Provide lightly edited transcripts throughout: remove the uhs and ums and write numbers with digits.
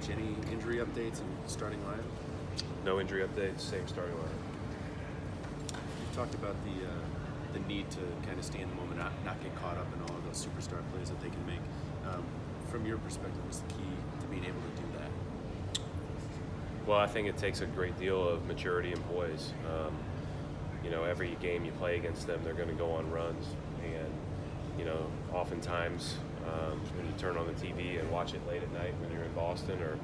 Coach, any injury updates and starting lineup? No injury updates, same starting lineup. You've talked about the need to kind of stay in the moment, not get caught up in all of those superstar plays that they can make. From your perspective, what's the key to being able to do that? Well, I think it takes a great deal of maturity and poise. Every game you play against them, they're going to go on runs, and oftentimes when you turn on the TV and watch it late at night when you're in Boston, or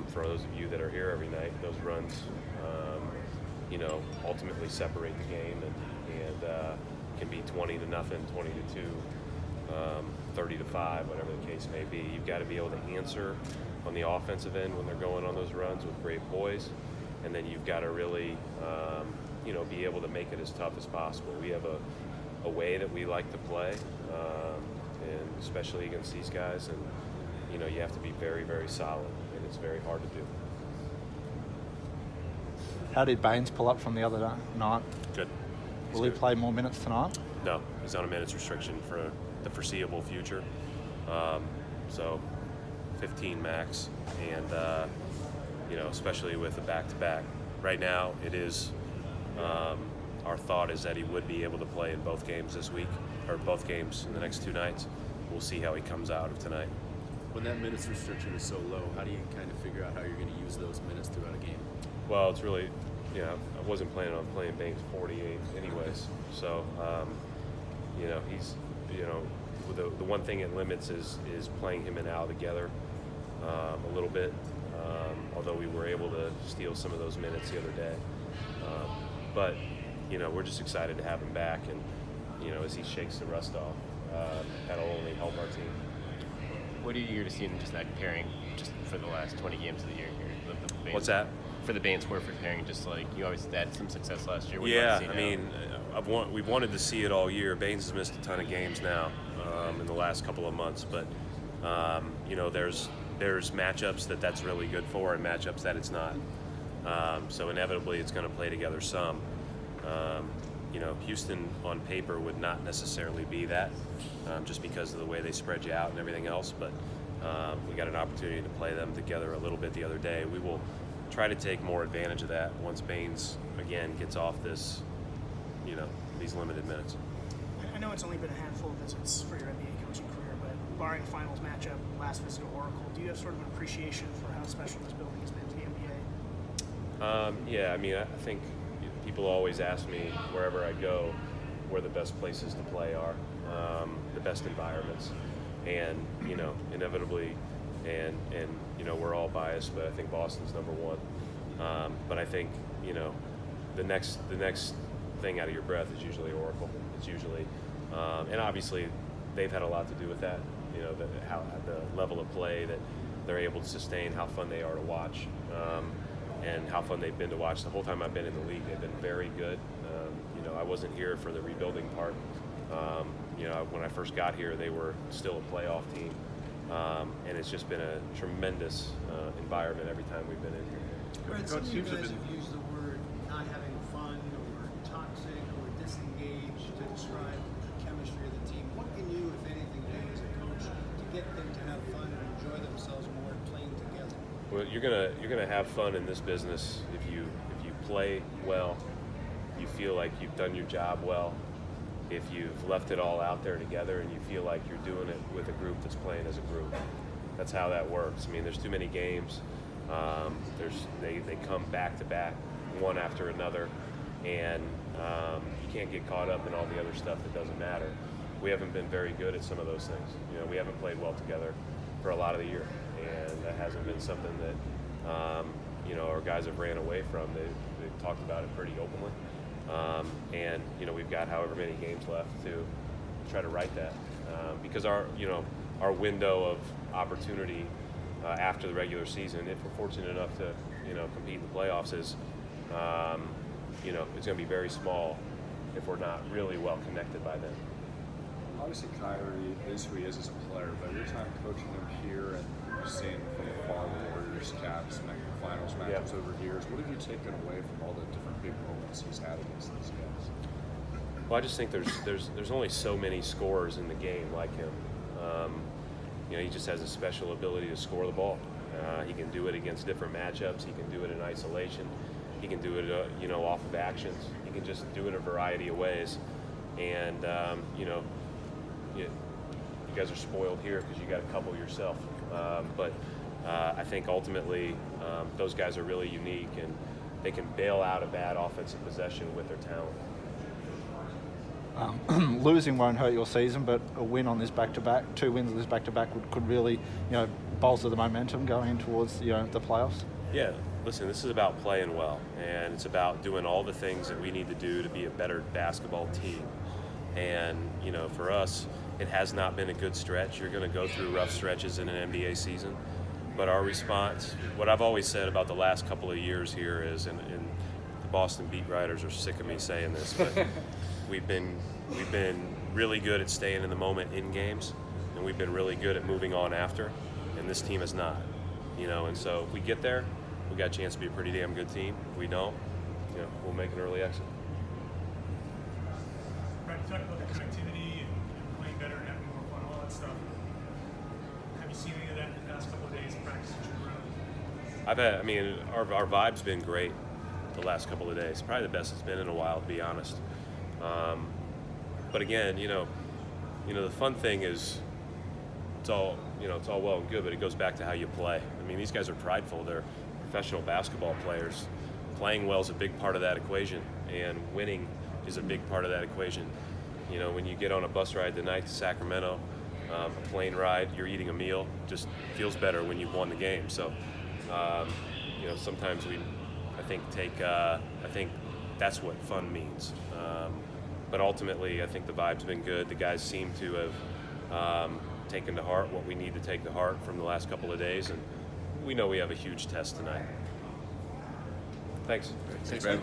for those of you that are here every night, those runs, ultimately separate the game and can be 20-0, 20-2, 30-5, whatever the case may be. You've got to be able to answer on the offensive end when they're going on those runs with great poise, and then you've got to really, be able to make it as tough as possible. We have a way that we like to play, and especially against these guys, and you have to be very, very solid, and it's very hard to do. How did Baines pull up from the other night? Good. Will he play more minutes tonight? No, he's on a minutes restriction for the foreseeable future. So 15 max, and especially with a back-to-back. Right now, it is our thought is that he would be able to play in both games this week, or both games in the next 2 nights. We'll see how he comes out of tonight. When that minutes restriction is so low, how do you kind of figure out how you're going to use those minutes throughout a game? Well, it's really, I wasn't planning on playing Baines 48 anyways. So, he's, the one thing it limits is playing him and Al together a little bit, although we were able to steal some of those minutes the other day. But, we're just excited to have him back, and, as he shakes the rust off, that'll only help our team. What are you eager to see in just that pairing just for the last 20 games of the year here? The Baines, What's that? For the Baines-Horford pairing, just like you always had some success last year. Yeah, we've wanted to see it all year. Baines has missed a ton of games now in the last couple of months, but there's matchups that's really good for, and matchups that it's not. So inevitably, it's going to play together some. Houston on paper would not necessarily be that, just because of the way they spread you out and everything else. But we got an opportunity to play them together a little bit the other day. We will try to take more advantage of that once Baines again gets off this, these limited minutes. I know it's only been a handful of visits for your NBA coaching career, but barring finals matchup, last visit to Oracle, do you have sort of an appreciation for how special this building has been to the NBA? I think people always ask me wherever I go where the best places to play are, the best environments, and inevitably, and we're all biased, but I think Boston's number one. But I think the next thing out of your breath is usually Oracle. It's usually, and obviously they've had a lot to do with that. The level of play that they're able to sustain, how fun they are to watch. And how fun they've been to watch. The whole time I've been in the league, they've been very good. I wasn't here for the rebuilding part. When I first got here, they were still a playoff team. And it's just been a tremendous environment every time we've been in here. Brett, some of you guys have used the word not having fun or toxic or disengaged to describe the chemistry of the team. What can you, if anything, do as a coach to get them to have fun and enjoy themselves more playing together? Well, you're gonna have fun in this business if you play well, you feel like you've done your job well, if you've left it all out there together, and you feel like you're doing it with a group that's playing as a group. That's how that works. There's too many games. They come back to back, one after another, and you can't get caught up in all the other stuff that doesn't matter. We haven't been very good at some of those things. We haven't played well together for a lot of the year, and that hasn't been something that our guys have ran away from. They've talked about it pretty openly, and we've got however many games left to try to right that, because our window of opportunity after the regular season, if we're fortunate enough to compete in the playoffs, is it's going to be very small if we're not really well connected by then. Obviously, Kyrie is who he is as a player, but your time coaching him here and you've seen from afar Warriors, Caps, finals matchups over years, what have you taken away from all the different big moments he's had against these guys? Well, I just think there's only so many scorers in the game like him. He just has a special ability to score the ball, He can do it against different matchups. He can do it in isolation. He can do it, off of actions. He can just do it a variety of ways. And you guys are spoiled here because you got a couple yourself. But I think ultimately those guys are really unique, and they can bail out a bad offensive possession with their talent. Losing won't hurt your season, but a win on this back-to-back, 2 wins on this back-to-back could really, bolster the momentum going in towards, the playoffs. Yeah, listen, this is about playing well, and it's about doing all the things that we need to do to be a better basketball team. And, for us, it has not been a good stretch. You're going to go through rough stretches in an NBA season. But our response, what I've always said about the last couple of years here is, and the Boston beat writers are sick of me saying this, but we've been really good at staying in the moment in games, and we've been really good at moving on after, and this team is not. And so if we get there, we got a chance to be a pretty damn good team. If we don't, we'll make an early exit. Brad, you talked about the connectivity and playing better and having more fun, all that stuff. Have you seen any of that in the past couple of days of practice that you're around? Our vibe's been great the last couple of days. Probably the best it's been in a while, to be honest. But again, the fun thing is it's all well and good, but it goes back to how you play. These guys are prideful. They're professional basketball players. Playing well is a big part of that equation, and winning is a big part of that equation. When you get on a bus ride tonight to Sacramento, a plane ride, you're eating a meal, just feels better when you've won the game. So, sometimes I think that's what fun means. But ultimately, I think the vibe's been good. The guys seem to have taken to heart what we need to take to heart from the last couple of days, and we know we have a huge test tonight. Thanks. Thanks, man.